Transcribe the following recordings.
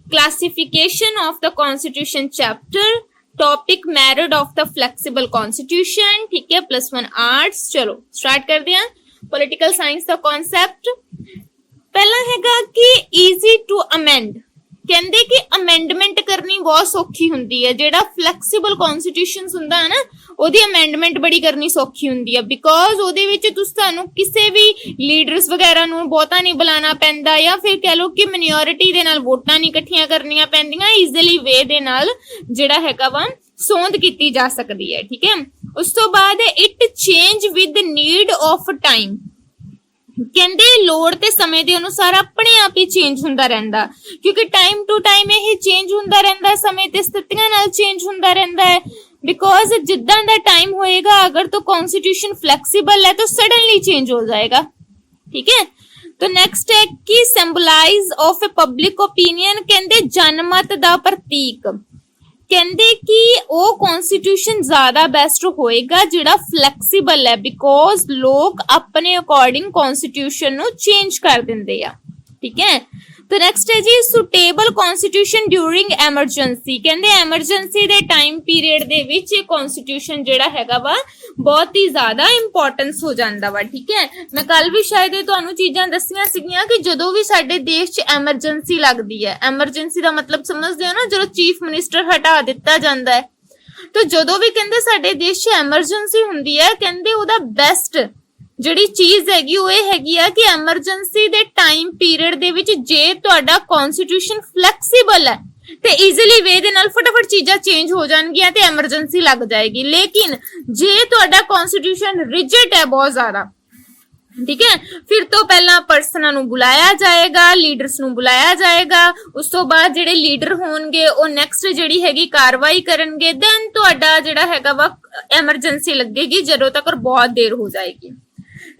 classification of the constitution chapter, topic merit of the flexible constitution, ठीक है, +1 arts। चलो start करते हैं। पॉलिटिकल साइंस का कॉन्सेप्ट पहला हैगा कि ईजी टू अमेंड, ਕਹਿੰਦੇ ਕਿ ਅਮੈਂਡਮੈਂਟ ਕਰਨੀ ਬਹੁਤ ਸੌਖੀ ਹੁੰਦੀ ਹੈ। ਜਿਹੜਾ ਫਲੈਕਸੀਬਲ ਕਨਸਟੀਟਿਊਸ਼ਨਸ ਹੁੰਦਾ ਹੈ ਨਾ, ਉਹਦੀ ਅਮੈਂਡਮੈਂਟ ਬੜੀ ਕਰਨੀ ਸੌਖੀ ਹੁੰਦੀ ਹੈ, ਬਿਕੋਜ਼ ਉਹਦੇ ਵਿੱਚ ਤੁਹਾਨੂੰ ਕਿਸੇ ਵੀ ਲੀਡਰਸ ਵਗੈਰਾ ਨੂੰ ਬਹੁਤਾ ਨਹੀਂ ਬੁਲਾਉਣਾ ਪੈਂਦਾ, ਜਾਂ ਫਿਰ ਕਹਿ ਲਓ ਕਿ ਮਿਨੋਰਿਟੀ ਦੇ ਨਾਲ ਵੋਟਾਂ ਨਹੀਂ ਇਕੱਠੀਆਂ ਕਰਨੀਆਂ ਪੈਂਦੀਆਂ, ਈਜ਼ੀਲੀ ਵੇ ਦੇ ਨਾਲ ਜਿਹੜਾ ਹੈਗਾ ਵਾ ਸੋਧ ਕੀਤੀ ਜਾ ਸਕਦੀ ਹੈ। ਠੀਕ ਹੈ, ਉਸ ਤੋਂ ਬਾਅਦ it change with need of time, ਕਹਿੰਦੇ ਲੋੜ ਤੇ ਸਮੇਂ ਦੇ ਅਨੁਸਾਰ ਆਪਣੇ ਆਪ ਹੀ ਚੇਂਜ ਹੁੰਦਾ ਰਹਿੰਦਾ, ਕਿਉਂਕਿ ਟਾਈਮ ਟੂ ਟਾਈਮ ਇਹ ਚੇਂਜ ਹੁੰਦਾ ਰਹਿੰਦਾ, ਸਮੇਂ ਤੇ ਸਥਿਤੀਆਂ ਨਾਲ ਚੇਂਜ ਹੁੰਦਾ ਰਹਿੰਦਾ ਹੈ। ਬਿਕੋਜ਼ ਜਿੱਦਾਂ ਦਾ ਟਾਈਮ ਹੋਏਗਾ, ਅਗਰ तो कॉन्स्टिट्यूशन फ्लेक्सिबल है तो सडनली चेंज हो जाएगा। ठीक है, तो नेक्स्ट है कि symbolize of a public opinion, कहते जनमत ਦਾ ਪ੍ਰਤੀਕ, ਕਹਿੰਦੇ ਕਿ ਉਹ ਕਨਸਟੀਟਿਊਸ਼ਨ ਜ਼ਿਆਦਾ ਬੈਸਟ ਹੋਏਗਾ ਜਿਹੜਾ ਫਲੈਕਸੀਬਲ ਹੈ, ਬਿਕੋਜ਼ ਲੋਕ ਆਪਣੇ ਅਕੋਰਡਿੰਗ ਕਨਸਟੀਟਿਊਸ਼ਨ ਨੂੰ ਚੇਂਜ ਕਰ ਦਿੰਦੇ ਆ। ਠੀਕ ਹੈ, तो नेक्स्ट है जी सुटेबल कॉन्स्टिट्यूशन ड्यूरिंग एमरजेंसी, कहते एमरजेंसी ਦੇ ਟਾਈਮ ਪੀਰੀਅਡ ਦੇ ਵਿੱਚ ਇਹ ਕਨਸਟੀਟਿਊਸ਼ਨ ਜਿਹੜਾ ਹੈਗਾ ਵਾ ਬਹੁਤ ਹੀ ਜ਼ਿਆਦਾ ਇੰਪੋਰਟੈਂਸ ਹੋ ਜਾਂਦਾ ਵਾ। ਠੀਕ ਹੈ, ਮੈਂ ਕੱਲ ਵੀ ਸ਼ਾਇਦ ਇਹ ਤੁਹਾਨੂੰ ਚੀਜ਼ਾਂ ਦੱਸੀਆਂ ਸੀਗੀਆਂ ਕਿ ਜਦੋਂ ਵੀ ਸਾਡੇ ਦੇਸ਼ 'ਚ ਐਮਰਜੈਂਸੀ ਲੱਗਦੀ ਹੈ, ਐਮਰਜੈਂਸੀ ਦਾ ਮਤਲਬ ਸਮਝਦੇ ਹੋ ਨਾ, ਜਦੋਂ ਚੀਫ ਮਿਨਿਸਟਰ ਹਟਾ ਦਿੱਤਾ ਜਾਂਦਾ ਹੈ, ਤਾਂ ਜਦੋਂ ਵੀ ਕਹਿੰਦੇ ਸਾਡੇ ਦੇਸ਼ 'ਚ ਐਮਰਜੈਂਸੀ ਹੁੰਦੀ ਹੈ, ਕਹਿੰਦੇ ਉਹਦਾ ਬੈਸਟ ਜਿਹੜੀ ਚੀਜ਼ ਹੈਗੀ ਉਹ ਇਹ ਹੈਗੀ ਆ ਕਿ ਐਮਰਜੈਂਸੀ ਦੇ ਟਾਈਮ ਪੀਰੀਅਡ ਦੇ ਵਿੱਚ ਜੇ ਤੁਹਾਡਾ ਕਨਸਟੀਟਿਊਸ਼ਨ ਫਲੈਕਸੀਬਲ ਹੈ ਤੇ ਈਜ਼ੀਲੀ ਵੇ ਦੇ ਨਾਲ ਫਟਾਫਟ ਚੀਜ਼ਾਂ ਚੇਂਜ ਹੋ ਜਾਣਗੀਆਂ ਤੇ ਐਮਰਜੈਂਸੀ ਲੱਗ ਜਾਏਗੀ। ਲੇਕਿਨ ਜੇ ਤੁਹਾਡਾ ਕਨਸਟੀਟਿਊਸ਼ਨ ਰਿਜਿਡ ਹੈ ਬਹੁਤ ਜ਼ਿਆਦਾ, ਠੀਕ ਹੈ, ਫਿਰ ਤੋਂ ਪਹਿਲਾਂ ਪਰਸਨਾਂ ਨੂੰ ਬੁਲਾਇਆ ਜਾਏਗਾ, ਲੀਡਰਸ ਨੂੰ ਬੁਲਾਇਆ ਜਾਏਗਾ, ਉਸ ਤੋਂ ਬਾਅਦ ਜਿਹੜੇ ਲੀਡਰ ਹੋਣਗੇ ਉਹ ਨੈਕਸਟ ਜਿਹੜੀ ਹੈਗੀ ਕਾਰਵਾਈ ਕਰਨਗੇ, ਦੈਨ ਤੁਹਾਡਾ ਜਿਹੜਾ ਹੈਗਾ ਵਾ ਐਮਰਜੈਂਸੀ ਲੱਗੇਗੀ ਜਦੋਂ ਤੱਕ ਬਹੁਤ ਦੇਰ ਹੋ ਜਾਏਗੀ।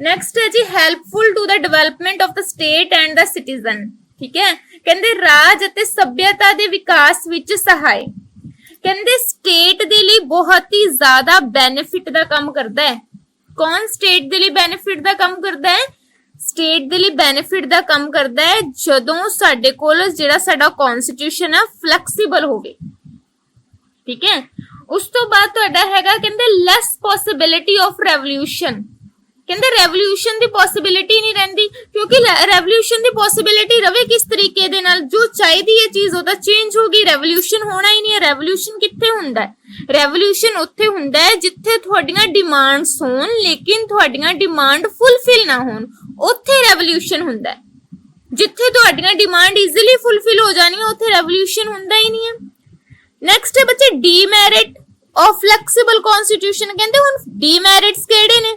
नेक्स्ट है जी helpful to the development of the state and the citizen, ठीक है, कहते राज ਅਤੇ ਸਭਿਅਤਾ ਦੇ ਵਿਕਾਸ ਵਿੱਚ ਸਹਾਇ, ਕਹਿੰਦੇ ਸਟੇਟ ਦੇ ਲਈ ਬਹੁਤ ਹੀ ਜ਼ਿਆਦਾ ਬੈਨੀਫਿਟ ਦਾ ਕੰਮ ਕਰਦਾ ਹੈ। ਕੌਣ ਸਟੇਟ ਦੇ ਲਈ ਬੈਨੀਫਿਟ ਦਾ ਕੰਮ ਕਰਦਾ ਹੈ? ਸਟੇਟ ਦੇ ਲਈ ਬੈਨੀਫਿਟ ਦਾ ਕੰਮ ਕਰਦਾ ਹੈ ਜਦੋਂ ਸਾਡੇ ਕੋਲ ਜਿਹੜਾ ਸਾਡਾ ਕਨਸਟੀਟਿਊਸ਼ਨ ਆ ਫਲੈਕਸੀਬਲ ਹੋਵੇ। ਠੀਕ ਹੈ, ਉਸ ਤੋਂ ਬਾਅਦ ਤੁਹਾਡਾ ਹੈਗਾ ਕਹਿੰਦੇ ਲੈਸ ਪੋਸਿਬਿਲਿਟੀ ਆਫ ਰੈਵੋਲੂਸ਼ਨ, ਕਹਿੰਦੇ ਰੈਵੋਲੂਸ਼ਨ ਦੀ ਪੋਸਿਬਿਲਿਟੀ ਨਹੀਂ ਰਹਿੰਦੀ, ਕਿਉਂਕਿ ਰੈਵੋਲੂਸ਼ਨ ਦੀ ਪੋਸਿਬਿਲਿਟੀ ਰਵੇ ਕਿਸ ਤਰੀਕੇ ਦੇ ਨਾਲ, ਜੋ ਚਾਹੀਦੀ ਹੈ ਚੀਜ਼ ਉਹ ਤਾਂ ਚੇਂਜ ਹੋ ਗਈ, ਰੈਵੋਲੂਸ਼ਨ ਹੋਣਾ ਹੀ ਨਹੀਂ ਹੈ। ਰੈਵੋਲੂਸ਼ਨ ਕਿੱਥੇ ਹੁੰਦਾ ਹੈ? ਰੈਵੋਲੂਸ਼ਨ ਉੱਥੇ ਹੁੰਦਾ ਹੈ ਜਿੱਥੇ ਤੁਹਾਡੀਆਂ ਡਿਮਾਂਡਸ ਹੋਣ ਲੇਕਿਨ ਤੁਹਾਡੀਆਂ ਡਿਮਾਂਡ ਫੁੱਲਫਿਲ ਨਾ ਹੋਣ, ਉੱਥੇ ਰੈਵੋਲੂਸ਼ਨ ਹੁੰਦਾ ਹੈ। ਜਿੱਥੇ ਤੁਹਾਡੀਆਂ ਡਿਮਾਂਡ ਈਜ਼ੀਲੀ ਫੁੱਲਫਿਲ ਹੋ ਜਾਣੀਆਂ ਉੱਥੇ ਰੈਵੋਲੂਸ਼ਨ ਹੁੰਦਾ ਹੀ ਨਹੀਂ ਹੈ। ਨੈਕਸਟ ਹੈ ਬੱਚੇ ਡੀਮੈਰਿਟ ਆਫ ਫਲੈਕਸੀਬਲ ਕਨਸਟੀਟਿਊਸ਼ਨ, ਕਹਿੰਦੇ ਹੁਣ ਡੀਮੈਰਿਟਸ ਕਿਹੜੇ ਨੇ?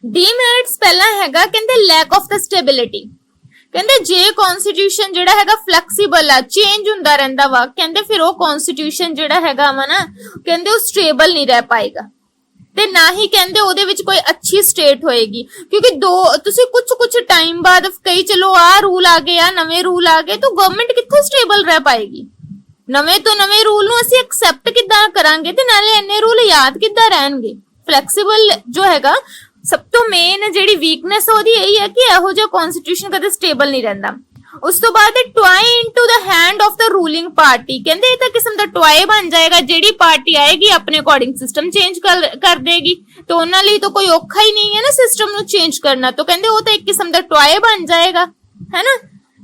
ਡੀਮੈਰਿਟਸ ਪਹਿਲਾ ਹੈਗਾ ਕਹਿੰਦੇ ਲੈਕ ਆਫ ਦ ਸਟੇਬਿਲਿਟੀ, ਕਹਿੰਦੇ ਜੇ ਕਨਸਟੀਟਿਊਸ਼ਨ ਜਿਹੜਾ ਹੈਗਾ ਫਲੈਕਸੀਬਲ ਆ, ਚੇਂਜ ਹੁੰਦਾ ਰਹਿੰਦਾ ਵਾ, ਕਹਿੰਦੇ ਫਿਰ ਉਹ ਕਨਸਟੀਟਿਊਸ਼ਨ ਜਿਹੜਾ ਹੈਗਾ ਵਾ ਨਾ, ਕਹਿੰਦੇ ਉਹ ਸਟੇਬਲ ਨਹੀਂ ਰਹਿ ਪਾਏਗਾ ਤੇ ਨਾ ਹੀ ਕਹਿੰਦੇ ਉਹਦੇ ਵਿੱਚ ਕੋਈ ਅੱਛੀ ਸਟੇਟ ਹੋਏਗੀ, ਕਿਉਂਕਿ ਤੁਸੀਂ ਕੁਝ ਟਾਈਮ ਬਾਅਦ ਕਈ ਚਲੋ ਆ ਰੂਲ ਆ ਗਏ, ਆ ਨਵੇਂ ਰੂਲ ਆ ਗਏ, ਤਾਂ ਗਵਰਨਮੈਂਟ ਕਿੱਥੇ ਸਟੇਬਲ ਰਹਿ ਪਾਏਗੀ? ਨਵੇਂ ਤੋਂ ਨਵੇਂ ਰੂਲ ਨੂੰ ਅਸੀਂ ਐਕਸੈਪਟ ਕਿੱਦਾਂ ਕਰਾਂਗੇ ਤੇ ਨਾਲੇ ਇੰਨੇ ਰੂਲ ਯਾਦ ਕਿੱਦਾਂ ਰਹਿਣਗੇ? ਫਲੈਕਸੀਬਲ ਜੋ ਹੈਗਾ ਸਭ ਤੋਂ ਮੇਨ ਜਿਹੜੀ ਵੀਕਨੈਸ ਉਹਦੀ ਇਹੀ ਹੈ ਕਿ ਇਹੋ ਜਿਹਾ ਕਨਸਟੀਟਿਊਸ਼ਨ ਕਦੇ ਸਟੇਬਲ ਨਹੀਂ ਰਹਿੰਦਾ। ਉਸ ਤੋਂ ਬਾਅਦ toy into the hand of the ruling party, ਕਹਿੰਦੇ ਇਹ ਤਾਂ ਕਿਸਮ ਦਾ ਟੁਆਏ ਬਣ ਜਾਏਗਾ, ਜਿਹੜੀ ਪਾਰਟੀ ਆਏਗੀ ਆਪਣੇ ਅਕੋਰਡਿੰਗ ਸਿਸਟਮ ਚੇਂਜ ਕਰ ਦੇਗੀ, ਤਾਂ ਉਹਨਾਂ ਲਈ ਤਾਂ ਕੋਈ ਔਖਾ ਹੀ ਨਹੀਂ ਹੈ ਨਾ ਸਿਸਟਮ ਨੂੰ ਚੇਂਜ ਕਰਨਾ, ਤਾਂ ਕਹਿੰਦੇ ਉਹ ਤਾਂ ਇੱਕ ਕਿਸਮ ਦਾ ਟੁਆਏ ਬਣ ਜਾਏਗਾ, ਹੈ ਨਾ।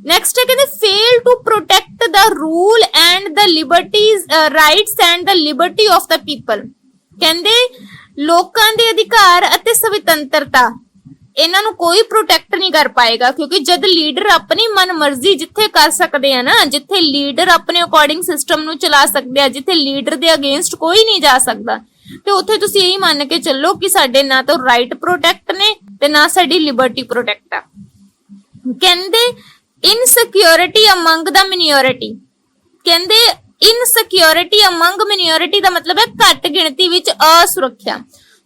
ਨੈਕਸਟ ਹੈ ਕਹਿੰਦੇ fail to protect the rule and the liberties rights and the liberty of the people, ਕਹਿੰਦੇ ਲੋਕਾਂ ਦੇ ਅਧਿਕਾਰ ਅਤੇ ਸੁਤੰਤਰਤਾ ਇਹਨਾਂ ਨੂੰ ਕੋਈ ਪ੍ਰੋਟੈਕਟ ਨਹੀਂ ਕਰ ਪਾਏਗਾ, ਕਿਉਂਕਿ ਜਦ ਲੀਡਰ ਆਪਣੀ ਮਨਮਰਜ਼ੀ ਜਿੱਥੇ ਕਰ ਸਕਦੇ ਆ ਨਾ, ਜਿੱਥੇ ਲੀਡਰ ਆਪਣੇ ਅਕੋਰਡਿੰਗ ਸਿਸਟਮ ਨੂੰ ਚਲਾ ਸਕਦੇ ਆ, ਜਿੱਥੇ ਲੀਡਰ ਦੇ ਅਗੇਂਸਟ ਕੋਈ ਨਹੀਂ ਜਾ ਸਕਦਾ, ਤੇ ਉੱਥੇ ਤੁਸੀਂ ਇਹੀ ਮੰਨ ਕੇ ਚੱਲੋ ਕਿ ਸਾਡੇ ਨਾ ਤਾਂ ਰਾਈਟ ਪ੍ਰੋਟੈਕਟ ਨੇ ਤੇ ਨਾ ਸਾਡੀ ਲਿਬਰਟੀ ਪ੍ਰੋਟੈਕਟ ਆ। ਕਹਿੰਦੇ ਇਨਸਿਕਿਉਰਿਟੀ ਅਮੰਗ ਦਾ ਮਿਨੋਰਿਟੀ, ਕਹਿੰਦੇ ਇਨਸਿਕਿਉਰਿਟੀ ਅਮੰਗ ਮਿਨੋਰਿਟੀ ਦਾ ਮਤਲਬ ਹੈ ਘੱਟ ਗਿਣਤੀ ਵਿੱਚ ਅਸੁਰੱਖਿਆ।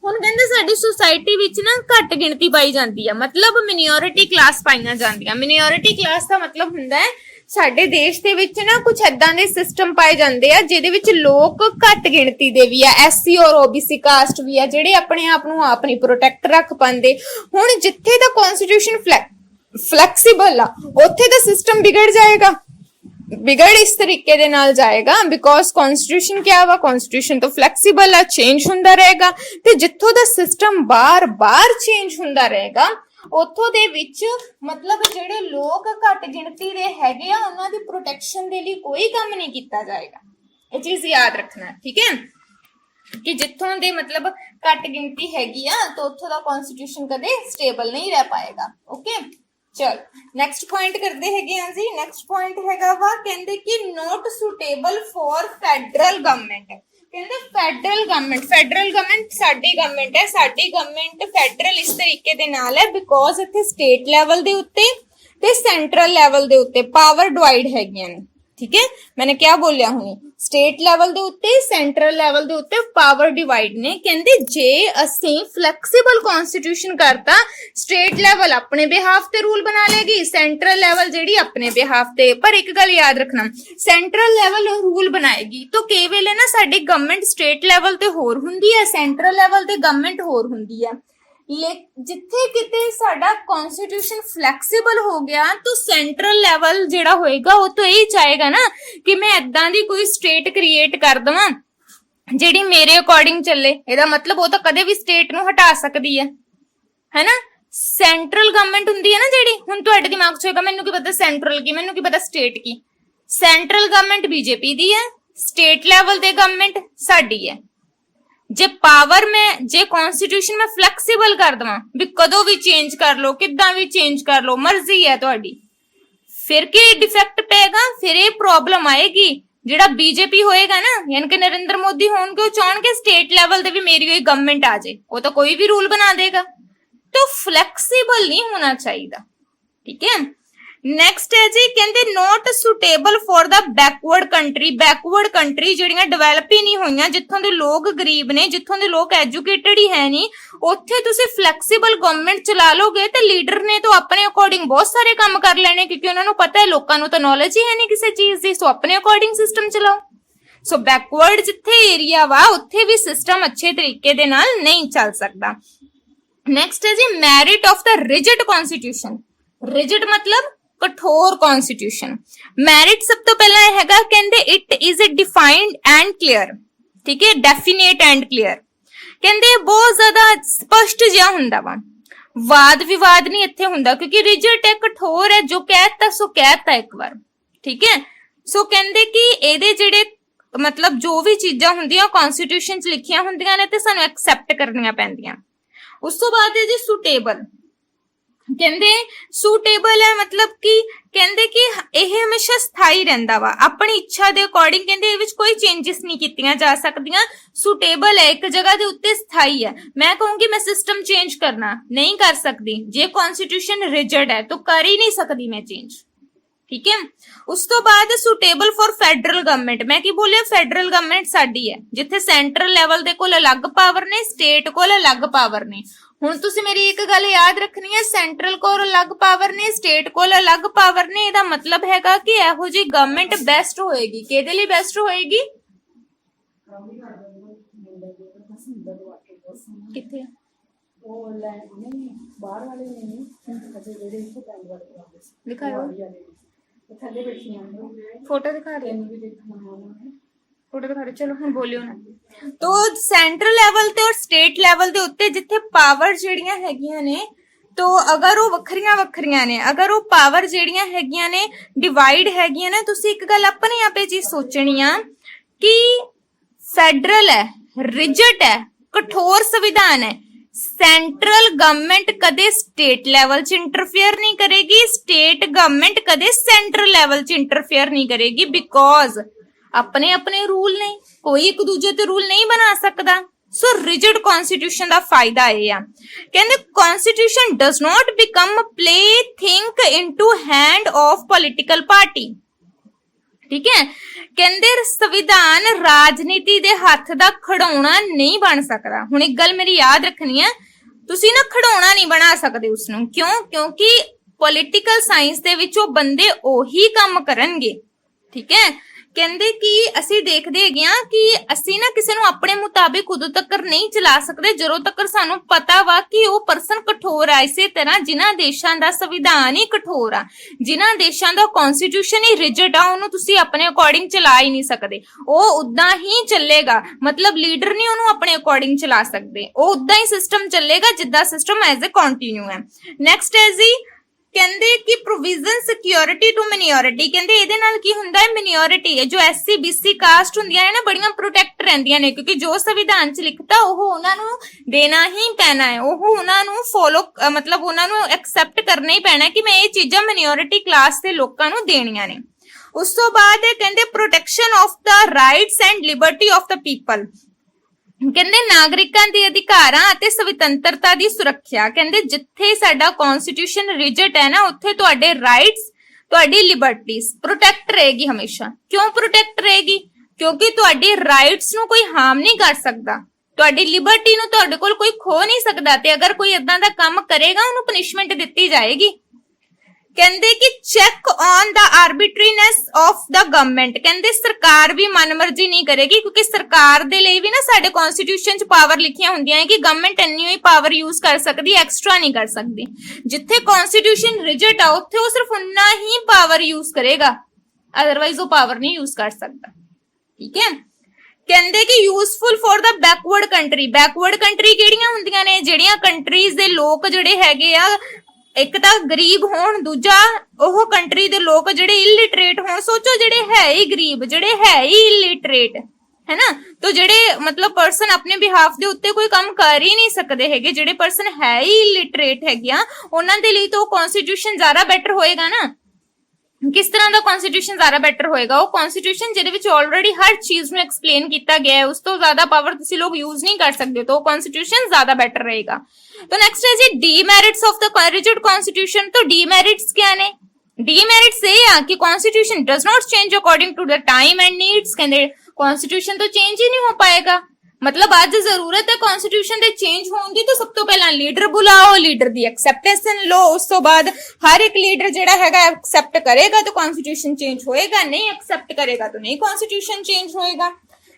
ਹੁਣ ਕਹਿੰਦੇ ਸਾਡੀ ਸੁਸਾਇਟੀ ਵਿੱਚ ਨਾ ਘੱਟ ਗਿਣਤੀ ਪਾਈ ਜਾਂਦੀ ਹੈ, ਮਤਲਬ ਮਿਨੋਰਿਟੀ ਕਲਾਸ ਪਾਈਆਂ ਜਾਂਦੀਆਂ। ਮਿਨੋਰਿਟੀ ਕਲਾਸ ਦਾ ਮਤਲਬ ਹੁੰਦਾ ਹੈ ਸਾਡੇ ਦੇਸ਼ ਦੇ ਵਿੱਚ ਨਾ ਕੁਝ ਏਦਾਂ ਦੇ ਸਿਸਟਮ ਪਾਏ ਜਾਂਦੇ ਆ ਜਿਹਦੇ ਵਿੱਚ ਲੋਕ ਘੱਟ ਗਿਣਤੀ ਦੇ ਵੀ ਆ, ਐਸਸੀ ਔਰ ਓਬੀਸੀ ਕਾਸਟ ਵੀ ਆ, ਜਿਹੜੇ ਆਪਣੇ ਆਪ ਨੂੰ ਆਪਣੀ ਪ੍ਰੋਟੈਕਟ ਰੱਖ ਪਾਉਂਦੇ। ਹੁਣ ਜਿੱਥੇ ਦਾ ਕਨਸਟੀਟਿਊਸ਼ਨ ਫਲੈਕਸੀਬਲ ਆ ਉੱਥੇ ਦਾ ਸਿਸਟਮ ਵਿਗੜ ਜਾਏਗਾ, बिगड़ इस तरीके दे नाल जाएगा बिकॉज कॉन्स्टिट्यूशन क्या वा कॉन्स्टिट्यूशन तो फ्लैक्सीबल है चेंज हुंदा रहेगा ते जिथों दा सिस्टम बार बार चेंज हुंदा रहेगा उथों दे विच मतलब जिहड़े लोग घट गिणती दे हैगे आ उन्हां दी प्रोटैक्शन दे लई कोई काम नहीं कीता जाएगा। ये चीज याद रखना ठीक है कि जिथों दे मतलब घट गिणती हैगी आ तो उथों दा कॉन्स्टिट्यूशन कदे स्टेबल नहीं रह पाएगा। ओके चलो नैक्सट पॉइंट करते हैं जी। नैक्सट पॉइंट हैगा वा कहंदे कि not suitable for federal government. कहंदे फैडरल गवर्नमेंट साडी गवर्नमेंट है साडी गवर्नमेंट फैडरल इस तरीके दे नाल है बिकॉज इत्थे स्टेट लैवल दे उत्ते ते सेंट्रल लैवल दे उत्ते पावर डिवाइड हैगियां ने। ठीक है मैंने क्या बोलिया हुणी स्टेट लैवल दे उत्ते सेंट्रल लैवल दे उत्ते पावर डिवाइड ने। कहंदे जे असीं फ्लैक्सीबल कॉन्स्टिट्यूशन करता स्टेट लैवल अपने बिहाफ ते रूल बना लेगी सेंट्रल लैवल जेड़ी अपने बिहाफ ते। पर एक गल याद रखना सेंट्रल लैवल रूल बनाएगी तो कई वेले ना साडी गवर्नमेंट स्टेट लैवल ते होर हुंदी है सेंट्रल लैवल ते गवर्नमेंट होर हुंदी है। जिथे किते साडा कॉन्स्टिट्यूशन फ्लैक्सीबल हो गया तो सेंट्रल लैवल जेड़ा होएगा वो तो यही चाहेगा ना कि मैं इदां दी कोई स्टेट क्रिएट कर दवां जेड़ी मेरे अकॉर्डिंग चले। एदा मतलब वो तो कदे भी स्टेट नूं हटा सकदी है ना। सेंट्रल गवर्नमेंट हुंदी है ना जेड़ी हुण तुहाडे दिमाग च होएगा मैनूं की पता सेंट्रल की मैनूं की पता स्टेट की। सेंट्रल गवर्नमेंट बीजेपी दी है स्टेट लैवल ते गवर्नमेंट साडी है। जे पावर में जे कॉन्स्टिट्यूशन में फ्लैक्सीबल कर दवा भी कदों भी चेंज कर लो किदां भी चेंज कर लो मर्जी है तुहाडी फिर की डिफेक्ट पेगा फिर ये प्रॉब्लम आएगी। जेड़ा बीजेपी होएगा ना यानी कि नरेंद्र मोदी होंगे चाहणगे स्टेट लैवल ते भी मेरी कोई गवर्नमेंट आ जाए वो तो कोई भी रूल बना देगा तो फ्लैक्सीबल नहीं होना चाहिए। ठीक है नेक्स्ट है जी कहंदे not suitable for the backward country जिहड़ियां डेवलप ही नहीं होईयां जिथों दे लोग गरीब ने जिथों दे लोग एजुकेटेड ही है नहीं उत्थे तुसीं फ्लैक्सीबल गवर्नमेंट चला लोगे तो लीडर ने तो अपने अकॉर्डिंग बहुत सारे काम कर लेने क्योंकि उन्हां नूं पता है लोकां नूं तो नॉलेज ही है नहीं किसी चीज दी सो अपने अकॉर्डिंग सिस्टम चलाओ। सो बैकवर्ड जिथे एरिया वा उत्थे भी सिस्टम अच्छे तरीके दे नाल नहीं चल सकदा। नेक्स्ट है जी merit of the rigid constitution. Rigid मतलब कठोर कॉन्स्टिट्यूशन। मैरिट सब तो पहला हैगा कहंदे it is defined and clear. ठीक है डेफिनेट एंड क्लियर कहंदे बहुत ज्यादा स्पष्ट जिहा हुंदा वा वाद विवाद नहीं इत्थे हुंदा क्योंकि रिजिड है कठोर है जो कहता सो कहता एक बार। ठीक है सो कहंदे कि एदे जेड़े मतलब जो भी चीजां हुंदियां कॉन्स्टिट्यूशन च लिखियां हुंदियां ने ते सानू एक्सेप्ट करनियां पैंदियां। उस तो बाद है जी सुटेबल कहंदे सूटेबल है मतलब कि कहंदे कि यह हमेशा स्थाई रहिंदा वा अपनी इच्छा दे अकॉर्डिंग कहंदे इहदे विच कोई चेंजेस नहीं कीतियां जा सकदियां। सूटेबल है एक जगह दे उत्ते स्थाई है। मैं कहूंगी मैं सिस्टम चेंज करना नहीं कर सकदी जे कॉन्स्टिट्यूशन रिजिड है तो कर ही नहीं सकदी मैं चेंज। ठीक है उस तो बाद सुटेबल फॉर फैडरल गवर्नमेंट। मैं की बोलिया फैडरल गवर्नमेंट साडी है जिथे सेंट्रल लैवल दे कोल अलग पावर ने स्टेट कोल अलग पावर ने। हुण तुसीं मेरी एक गल याद रखनी है सेंट्रल कोल अलग पावर ने स्टेट कोल अलग पावर ने। इहदा मतलब हैगा कि इहो जी गवर्नमेंट बेस्ट होएगी किहदे लई बेस्ट होएगी किथे दिखाओ फोटो दिखा रहे फोटो दिखा रहे चलो हम बोलियो ना। तो सेंट्रल लेवल ते और स्टेट लेवल दे उत्ते जिथे पावर जेड़ियां हैगियां ने तो अगर वो वखरियां ने अगर वो पावर जेड़ियां हैगियां ने डिवाइड हैगियां ने तुसी एक गल अपने आप चीज सोचनी आ कि फेडरल है रिजिड है कठोर संविधान है सेंट्रल गवर्नमेंट कदे स्टेट लेवल च इंटरफेयर नहीं करेगी स्टेट गवर्नमेंट कदे सेंट्रल लेवल च इंटरफेयर नहीं करेगी बिकॉज अपने अपने रूल ने कोई एक दूजे ते रूल नहीं बना सकता। सो रिजिड कॉन्स्टिट्यूशन दा फायदा ये आ कहंदे constitution does not become play think into hand of political party. ठीक है कहंदे संविधान राजनीति दे हथ दा खड़ौना नहीं बन सकदा। हुण एक गल मेरी याद रखनी है तुसी ना खड़ौना नहीं बना सकदे उसनूं क्यों क्योंकि पॉलिटिकल साइंस दे विच ओ बंदे ओही काम करनगे। ठीक है ਕਹਿੰਦੇ ਕਿ ਅਸੀਂ ਦੇਖਦੇ ਹੈਗੇ ਆ ਕਿ ਅਸੀਂ ਨਾ ਕਿਸੇ ਨੂੰ ਆਪਣੇ ਮੁਤਾਬਿਕ ਉਦੋਂ ਤੱਕ ਨਹੀਂ ਚਲਾ ਸਕਦੇ ਜਦੋਂ ਤੱਕ ਸਾਨੂੰ ਪਤਾ ਵਾ ਕਿ ਉਹ ਪਰਸਨ ਕਠੋਰ ਆ। ਇਸੇ ਤਰ੍ਹਾਂ ਜਿਨ੍ਹਾਂ ਦੇਸ਼ਾਂ ਦਾ ਸੰਵਿਧਾਨ ਹੀ ਕਠੋਰ ਆ, ਜਿਨ੍ਹਾਂ ਦੇਸ਼ਾਂ ਦਾ ਕਨਸਟੀਟਿਊਸ਼ਨ ਹੀ ਰਿਜਿਡ ਆ, ਉਹਨੂੰ ਤੁਸੀਂ ਆਪਣੇ ਅਕੋਰਡਿੰਗ ਚਲਾ ਹੀ ਨਹੀਂ ਸਕਦੇ। ਉਹ ਉਦਾਂ ਹੀ ਚੱਲੇਗਾ, ਮਤਲਬ ਲੀਡਰ ਨਹੀਂ ਉਹਨੂੰ ਆਪਣੇ ਅਕੋਰਡਿੰਗ ਚਲਾ ਸਕਦੇ, ਉਹ ਉਦਾਂ ਹੀ ਸਿਸਟਮ ਚੱਲੇਗਾ ਜਿੱਦਾਂ ਸਿਸਟਮ ਐਜ਼ ਅ ਕੰਟੀਨਿਊ ਹੈ। ਨੈਕਸਟ ਹੈ ਜੀ ਕਹਿੰਦੇ ਕਿ ਪ੍ਰੋਵੀਜ਼ਨ ਸਿਕਿਉਰਿਟੀ ਟੂ ਮਿਨੋਰਿਟੀ। ਕਹਿੰਦੇ ਇਹਦੇ ਨਾਲ ਕੀ ਹੁੰਦਾ ਹੈ, ਮਿਨੋਰਿਟੀ ਹੈ ਜੋ ਐਸਸੀ ਬੀਸੀ ਕਾਸਟ ਹੁੰਦੀਆਂ ਨੇ ਨਾ, ਬੜੀਆਂ ਪ੍ਰੋਟੈਕਟ ਰਹਿੰਦੀਆਂ ਨੇ, ਕਿਉਂਕਿ ਜੋ ਸੰਵਿਧਾਨ 'ਚ ਲਿਖਤਾ ਉਹ ਉਹਨਾਂ ਨੂੰ ਦੇਣਾ ਹੀ ਪੈਣਾ ਹੈ, ਉਹ ਉਹਨਾਂ ਨੂੰ ਫੋਲੋ ਮਤਲਬ ਉਹਨਾਂ ਨੂੰ ਐਕਸੈਪਟ ਕਰਨਾ ਹੀ ਪੈਣਾ ਕਿ ਮੈਂ ਇਹ ਚੀਜ਼ਾਂ ਮਿਨੋਰਿਟੀ ਕਲਾਸ ਦੇ ਲੋਕਾਂ ਨੂੰ ਦੇਣੀਆਂ ਨੇ। ਉਸ ਤੋਂ ਬਾਅਦ ਕਹਿੰਦੇ protection of the rights and Liberty of the people. ਕਹਿੰਦੇ ਨਾਗਰਿਕਾਂ ਦੇ ਅਧਿਕਾਰਾਂ ਅਤੇ ਸੁਤੰਤਰਤਾ ਦੀ ਸੁਰੱਖਿਆ। ਕਹਿੰਦੇ ਜਿੱਥੇ ਸਾਡਾ ਕਨਸਟੀਟਿਊਸ਼ਨ ਰਿਜਿਡ ਹੈ ਨਾ, ਉੱਥੇ ਤੁਹਾਡੇ ਰਾਈਟਸ, ਤੁਹਾਡੀ ਲਿਬਰਟੀਜ਼ ਪ੍ਰੋਟੈਕਟ ਰਹੇਗੀ ਹਮੇਸ਼ਾ। ਕਿਉਂ ਪ੍ਰੋਟੈਕਟ ਰਹੇਗੀ? ਕਿਉਂਕਿ ਤੁਹਾਡੀ ਰਾਈਟਸ ਨੂੰ ਕੋਈ ਹਾਰਮ ਨਹੀਂ ਕਰ ਸਕਦਾ, ਤੁਹਾਡੀ ਲਿਬਰਟੀ ਨੂੰ ਤੁਹਾਡੇ ਕੋਲ ਕੋਈ ਖੋ ਨਹੀਂ ਸਕਦਾ, ਤੇ ਅਗਰ ਕੋਈ ਇਦਾਂ ਦਾ ਕੰਮ ਕਰੇਗਾ ਉਹਨੂੰ ਪਨਿਸ਼ਮੈਂਟ ਦਿੱਤੀ ਜਾਏਗੀ। ਕਹਿੰਦੇ ਕਿ check on the arbitrariness of the government. ਕਹਿੰਦੇ ਸਰਕਾਰ ਵੀ ਮਨਮਰਜ਼ੀ ਨਹੀਂ ਕਰੇਗੀ, ਕਿਉਂਕਿ ਸਰਕਾਰ ਦੇ ਲਈ ਵੀ ਨਾ ਸਾਡੇ ਕਨਸਟੀਟਿਊਸ਼ਨ 'ਚ ਪਾਵਰ ਲਿਖੀਆਂ ਹੁੰਦੀਆਂ ਹੈ ਕਿ ਗਵਰਨਮੈਂਟ ਇੰਨੀ ਹੀ ਪਾਵਰ ਯੂਜ਼ ਕਰ ਸਕਦੀ, ਐਕਸਟਰਾ ਨਹੀਂ ਕਰ ਸਕਦੀ। ਜਿੱਥੇ ਕਨਸਟੀਟਿਊਸ਼ਨ ਰਿਜਿਡ ਆ ਉੱਥੇ ਉਹ ਸਿਰਫ ਉਨਾ ਹੀ ਪਾਵਰ ਯੂਜ਼ ਕਰੇਗਾ, ਅਦਰਵਾਈਜ਼ ਉਹ ਪਾਵਰ ਨਹੀਂ ਯੂਜ਼ ਕਰ ਸਕਦਾ। ਠੀਕ ਹੈ। ਕਹਿੰਦੇ ਕਿ useful for the backward country. Backward country ਕਿਹੜੀਆਂ ਹੁੰਦੀਆਂ ਨੇ? ਜਿਹੜੀਆਂ ਕੰਟਰੀਜ਼ ਦੇ ਲੋਕ ਜਿਹੜੇ ਹੈਗੇ ਆ, ਇੱਕ ਤਾਂ ਗਰੀਬ ਹੋਣ, ਦੂਜਾ ਉਹ ਕੰਟਰੀ ਦੇ ਲੋਕ ਜਿਹੜੇ ਇਲਿਟਰੇਟ ਹੋਣ। ਸੋਚੋ ਜਿਹੜੇ ਹੈ ਹੀ ਗਰੀਬ, ਜਿਹੜੇ ਹੈ ਹੀ ਇਲਿਟਰੇਟ है ना, तो ਜਿਹੜੇ मतलब पर्सन अपने बिहाफ ਦੇ ਉੱਤੇ ਕੋਈ ਕੰਮ ਕਰ ਹੀ ਨਹੀਂ ਸਕਦੇ ਹੈਗੇ, ਜਿਹੜੇ पर्सन ਹੈ ਹੀ ਇਲਿਟਰੇਟ ਹੈਗੇ ਆ, ਉਹਨਾਂ ਦੇ ਲਈ ਤਾਂ ਕਨਸਟੀਟਿਊਸ਼ਨ ਜ਼ਿਆਦਾ ਬੈਟਰ ਹੋਏਗਾ ਨਾ। ਕਿਸ ਤਰ੍ਹਾਂ ਦਾ ਕਨਸਟੀਟਿਊਸ਼ਨ ਜ਼ਿਆਦਾ ਬੈਟਰ ਹੋਏਗਾ? ਉਹ ਕਨਸਟੀਟਿਊਸ਼ਨ ਜਿਹਦੇ ਵਿੱਚ ਆਲਰੇਡੀ ਹਰ ਚੀਜ਼ ਨੂੰ ਐਕਸਪਲੇਨ ਕੀਤਾ ਗਿਆ ਹੈ, ਉਸ ਤੋਂ ਜ਼ਿਆਦਾ ਪਾਵਰ ਤੁਸੀਂ ਲੋग यूज नहीं कर सकते, तो कॉन्स्टिट्यूशन ज्यादा बेटर रहेगा। तो नेक्स्ट है जी demerits of the rigid constitution. तो डीमेरिट्स क्या ने? डीमेरिट्स ये है कि constitution does not change according to the time and needs. कहते कॉन्स्टिट्यूशन तो चेंज ही नहीं हो पाएगा, मतलब आज जरूरत है कॉन्स्टिट्यूशन दे चेंज होने दी, तो सब तो पहला लीडर बुलाओ, लीडर दी एक्सेप्टेंस लो, उस तो बाद हर एक लीडर जेड़ा हैगा एक्सेप्ट करेगा तो कॉन्स्टिट्यूशन चेंज होएगा, नहीं एक्सेप्ट करेगा तो नहीं कॉन्स्टिट्यूशन चेंज होएगा।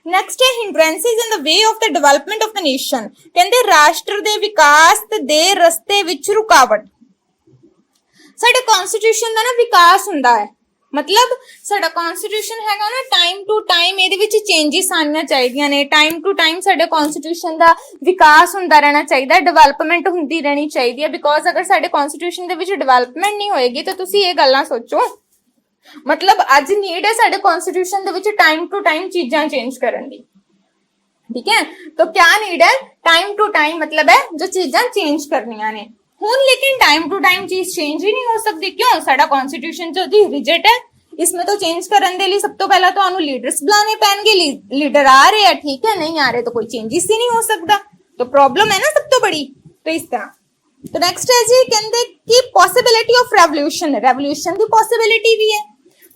नेक्स्ट है hindrances in the way of the development of the nation. कहते राष्ट्र दे विकास दे रस्ते विच रुकावट। साडे कॉन्स्टिट्यूशन दा ना विकास हुंदा है, मतलब साडा कॉन्स्टिट्यूशन हैगा ना टाइम टू टाइम ਇਹਦੇ ਵਿੱਚ ਚੇਂजेस ਆਉਣੀਆਂ ਚਾਹੀਦੀਆਂ ਨੇ, टाइम टू टाइम ਸਾਡੇ कॉन्स्टिट्यूशन ਦਾ ਵਿਕਾਸ ਹੁੰਦਾ ਰਹਿਣਾ ਚਾਹੀਦਾ, ਡਿਵੈਲਪਮੈਂਟ ਹੁੰਦੀ ਰਹਿਣੀ ਚਾਹੀਦੀ ਹੈ। ਬਿਕੋਜ਼ ਅਗਰ ਸਾਡੇ ਕॉन्स्टिट्यूशन ਦੇ ਵਿੱਚ ਡਿਵੈਲਪਮੈਂਟ ਨਹੀਂ ਹੋਏਗੀ ਤਾਂ ਤੁਸੀਂ ਇਹ ਗੱਲਾਂ ਸੋਚੋ, मतलब ਅੱਜ ਨੀਡ ਹੈ ਸਾਡੇ कॉन्स्टिट्यूशन ਦੇ ਵਿੱਚ टाइम टू टाइम ਚੀਜ਼ਾਂ ਚੇਂਜ ਕਰਨ ਦੀ। ठीक है, तो क्या नीड है? टाइम टू टाइम मतलब है जो चीजें चेंज करनियां ने। ਹੁਣ लेकिन टाइम टू टाइम चीज चेंज ही नहीं हो सकती, क्यों? साडा कॉन्स्टिट्यूशन जो दी रिजिड है, इसमें तो चेंज करने के लिए सब तो पहला तो लीडर्स बुलाने पैणगे, लीडर आ रहे हैं, ठीक है, नहीं आ रहे तो कोई चेंजेस ही नहीं हो सकता, तो प्रॉब्लम है ना सब तो बड़ी। तो इस तरह। तो नेक्स्ट है जी कहते कि पॉसिबिलिटी ऑफ रेवोल्यूशन। रेवोल्यूशन की पॉसिबिलिटी भी है,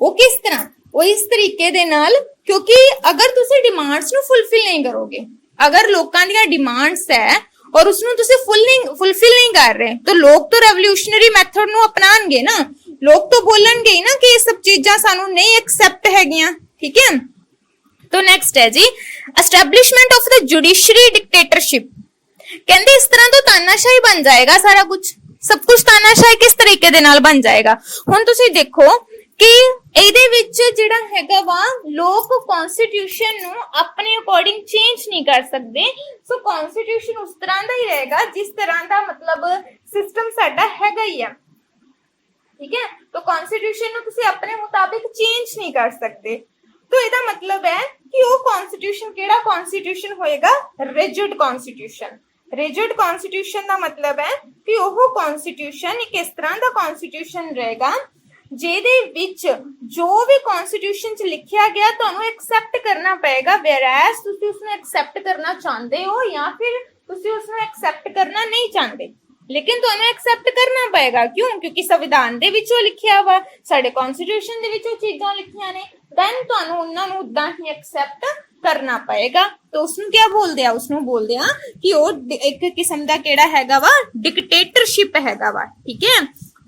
वो किस तरह? वो इस तरीके दे नाल, क्योंकि अगर तुसी डिमांड्स नू फुलफिल नहीं करोगे, अगर लोकां दी डिमांड्स है और उसनू तुसी फुलफिल नहीं कर रहे, तो लोग तो रेवोल्यूशनरी मैथड नू अपनाएंगे ना, लोग तो बोलणगे ही ना कि ये सब चीजां सानू नहीं एक्सेप्ट हैगियां। ठीक है। तो नेक्स्ट है जी establishment of the judiciary dictatorship. कहंदे इस तरह तो तानाशाही बन जाएगा सारा कुछ, सब कुछ तानाशाही किस तरीके दे नाल बन जाएगा? हुण तुसी देखो कि ਇਹਦੇ ਵਿੱਚ ਜਿਹੜਾ ਹੈਗਾ ਵਾ ਲੋਕ ਕਨਸਟੀਟਿਊਸ਼ਨ ਨੂੰ ਆਪਣੇ ਅਕੋਰਡਿੰਗ ਚੇਂਜ ਨਹੀਂ ਕਰ ਸਕਦੇ, ਸੋ ਕਨਸਟੀਟਿਊਸ਼ਨ ਉਸ ਤਰ੍ਹਾਂ ਦਾ ਹੀ ਰਹੇਗਾ ਜਿਸ ਤਰ੍ਹਾਂ ਦਾ ਮਤਲਬ ਸਿਸਟਮ ਸਾਡਾ ਹੈਗਾ ਹੀ ਆ। ਠੀਕ ਹੈ, तो कॉन्स्टिट्यूशन ਨੂੰ ਤੁਸੀਂ ਆਪਣੇ ਮੁਤਾਬਿਕ ਚੇਂਜ ਨਹੀਂ ਕਰ ਸਕਦੇ। तो ਇਹਦਾ ਮਤਲਬ ਹੈ ਕਿ ਉਹ ਕਨਸਟੀਟਿਊਸ਼ਨ ਕਿਹੜਾ ਕਨਸਟੀਟਿਊਸ਼ਨ ਹੋਏਗਾ? Rigid constitution. ਰਿਜਿਡ ਕਨਸਟੀਟਿਊਸ਼ਨ ਦਾ ਮਤਲਬ ਹੈ ਕਿ ਉਹ ਕਨਸਟੀਟਿਊਸ਼ਨ ਇੱਕ ਇਸ ਤਰ੍ਹਾਂ ਦਾ ਕਨਸਟੀਟਿਊਸ਼ਨ ਰਹੇਗਾ ਜਿਹਦੇ ਵਿੱਚ ਜੋ ਵੀ ਕਨਸਟੀਟਿਊਸ਼ਨ 'ਚ ਲਿਖਿਆ ਗਿਆ ਤੁਹਾਨੂੰ ਐਕਸੈਪਟ ਕਰਨਾ ਪਏਗਾ, ਵੈਰਐਸ ਤੁਸੀਂ ਉਸਨੂੰ ਐਕਸੈਪਟ ਕਰਨਾ ਚਾਹੁੰਦੇ ਹੋ ਜਾਂ ਫਿਰ ਤੁਸੀਂ ਉਸਨੂੰ ਐਕਸੈਪਟ ਕਰਨਾ ਨਹੀਂ ਚਾਹੁੰਦੇ, लेकिन ਤੁਹਾਨੂੰ ਐਕਸੈਪਟ ਕਰਨਾ ਪਏਗਾ। ਕਿਉਂ? ਕਿਉਂਕਿ ਸੰਵਿਧਾਨ ਦੇ ਵਿੱਚ ਉਹ ਲਿਖਿਆ ਵਾ, ਸਾਡੇ ਕਨਸਟੀਟਿਊਸ਼ਨ ਦੇ ਵਿੱਚ ਉਹ ਚੀਜ਼ਾਂ ਲਿਖੀਆਂ ਨੇ, ਦੈਨ ਤੁਹਾਨੂੰ ਉਹਨਾਂ ਨੂੰ ਉਦਾਂ ਹੀ ਐਕਸੈਪਟ ਕਰਨਾ ਪਏਗਾ। तो उसਨੂੰ क्या बोलते हैं? उसਨੂੰ बोलते हैं कि वो एक किस्म का केड़ा हैगा वा डिक्टेटरशिप हैगा वा। ठीक है।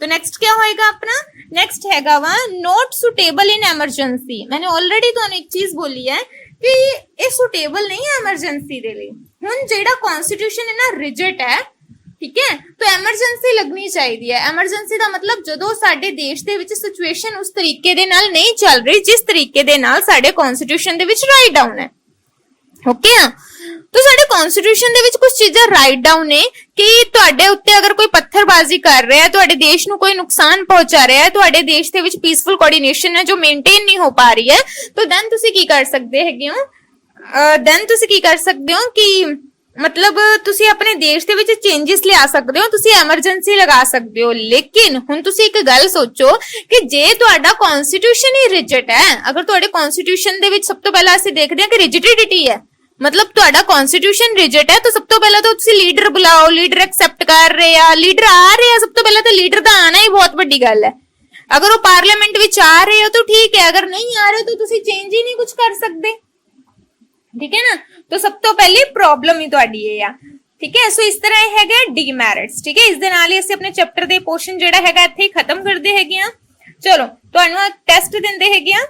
तो नेक्स्ट क्या होएगा अपना, नेक्स्ट हैगा वा नॉट सुटेबल इन एमरजेंसी। मैंने ऑलरेडी तो एक चीज बोली है कि ये सुटेबल नहीं है एमरजेंसी दे लिए। हुन जेड़ा कॉन्स्टिट्यूशन है ना रिजिड है, ठीक है, तो एमरजेंसी लगनी चाहिए है। एमरजेंसी ਦਾ ਮਤਲਬ ਜਦੋਂ ਸਾਡੇ ਦੇਸ਼ ਦੇ ਵਿੱਚ ਸਿਚੁਏਸ਼ਨ ਉਸ ਤਰੀਕੇ ਦੇ ਨਾਲ ਨਹੀਂ ਚੱਲ ਰਹੀ ਜਿਸ ਤਰੀਕੇ ਦੇ ਨਾਲ ਸਾਡੇ ਕਨਸਟੀਟਿਊਸ਼ਨ ਦੇ ਵਿੱਚ ਰਾਈਟ ਡਾਊਨ ਹੈ। ਓਕੇ ਆ, तो साडे कॉन्स्टिट्यूशन दे विच कुछ चीज़ां राइट डाउन है कि तुहाडे उत्ते अगर कोई पत्थरबाजी कर रहा है, तुहाडे देश नूं कोई नुकसान पहुंचा रहा है, तुहाडे देश दे विच पीसफुल कोऑर्डिनेशन है जो मेंटेन नहीं हो पा रही है, तो देन तुसी की कर सकदे हैगे हो, देन तुसी की कर सकदे हो कि मतलब तुसी अपने देश दे विच चेंजेस लिया सकदे हो, तुसी एमरजेंसी लगा सकदे हो। लेकिन हुण तुसी एक गल सोचो कि जे तुहाडा कॉन्स्टिट्यूशन ही रिजिड है, अगर तुहाडे कॉन्स्टिट्यूशन दे विच सब तो पहला असीं देखदे हां कि रिजिडिटी है, मतलब तुहाडा कॉन्स्टिट्यूशन रिजिड है, तो सब तो पहला तो तुसी लीडर बुलाओ, लीडर एक्सेप्ट कर रहे आ, लीडर आ रहे आ, सब तो पहला तो लीडर दा आना ही बहुत बड़ी गल है। अगर वो पार्लियामेंट विच आ रहे हो तो ठीक है, अगर नहीं आ रहे तो तुसी चेंज ही नहीं कुछ कर सकते, ठीक है ना। तो सब तो पहली प्रॉब्लम ही तुहाडी ये आ, ठीक है। सो इस तरह हैगा डीमेरिट्स, ठीक है। इस दे नाल ही असीं अपने चैप्टर दे पोर्शन जेड़ा हैगा इत्थे खत्म करदे हैगे आ। चलो तुहानूं टेस्ट दिंदे हैगे आ।